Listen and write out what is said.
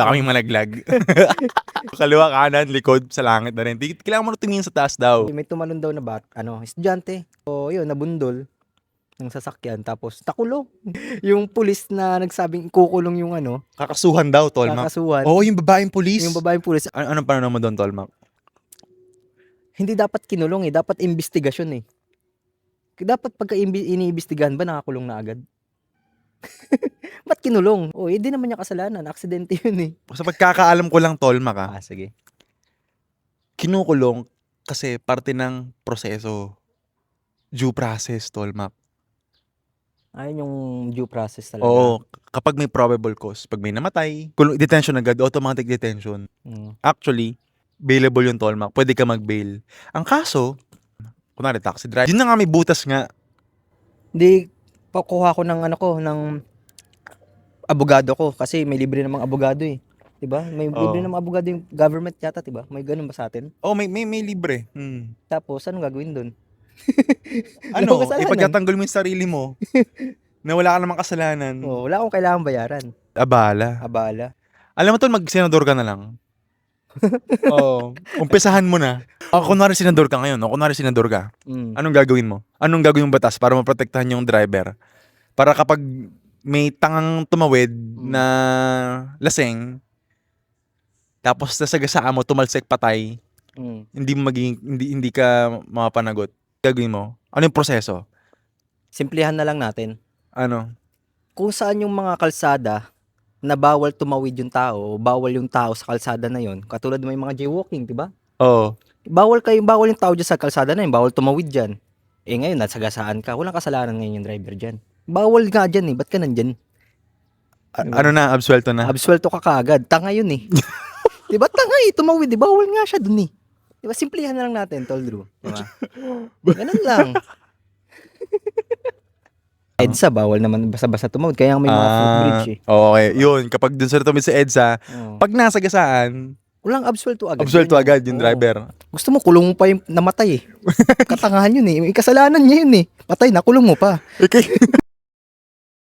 Baka kaming malaglag. Kaliwa, kanan, likod, sa langit na rin. Kailangan mo na tumingin sa taas daw. May tumalon daw na estudyante. O yun, nabundol ng sasakyan tapos nakulong. Yung pulis na nagsabing kukulong yung Kakasuhan daw, Tolmak. kakasuhan. Oo, yung babaeng pulis. Yung babaeng pulis, Anong pananaw mo doon, Tolmak? hindi dapat kinulong dapat investigasyon eh. Dapat pagka iniimbestigahan ba nakakulong na agad? Ba't kinulong? Hindi naman niya kasalanan, aksidente yun eh. Sa pagkakaalam ko lang, Tolmak, Sige. kinukulong kasi parte ng proseso. Due process, Tolmak. Ayun yung due process talaga. Oo, kapag may probable cause, pag may namatay, detention agad, automatic detention. Actually, bailable yung Tolmak. Pwede ka mag-bail. Ang kaso, kunwari taxi driver, yun na nga may butas nga. Hindi, pakuha ko ng ng abogado ko kasi may libre namang abogado eh. 'Di ba? May libre namang abogado yung government yata, 'di ba? May ganun ba sa atin? Oh, may libre. Tapos anong gagawin doon? Ano, kasalanan. ipagtatanggol mo yung sarili mo na wala ka namang kasalanan. Wala akong kailangan bayaran. Abala. Alam mo tol, mag-senador ka na lang. Umpisahan mo na. Kunwari senador ka ngayon, kunwari senador ka. Anong gagawin mo? Anong gagawin mong batas para maprotektahan yung driver? Para kapag may tangang tumawid na laseng, tapos nasagasaan mo, tumalsik, patay, hindi ka mapanagot. Gagawin mo? Ano yung proseso? Simplihan na lang natin. Ano? Kung saan yung mga kalsada na bawal tumawid yung tao, bawal yung tao sa kalsada na yon. Katulad may mga jaywalking, 'di ba? Oo. Bawal yung tao dyan sa kalsada na yun, bawal tumawid dyan. Ngayon, nasagasaan ka, walang kasalanan ngayon yung driver dyan. Bawal nga dyan ba't ka nandyan? Ano na, absuelto na? Absuelto ka kaagad, tanga yun eh. Diba tanga tumawid bawal nga siya dun eh. Diba, simplihan na lang natin, Tol Drew. Diba? Ganun lang. EDSA, bawal naman basta-basta tumawid, kaya may mga footbridge eh. Okay, yun, kapag dun sa tumawid sa EDSA, pag nasagasaan, walang absuelto agad. Absuelto agad yung driver. Gusto mo, kulong mo pa yung namatay eh. Katangahan yun eh. May kasalanan niya yun eh. Patay na, kulong mo pa. Okay.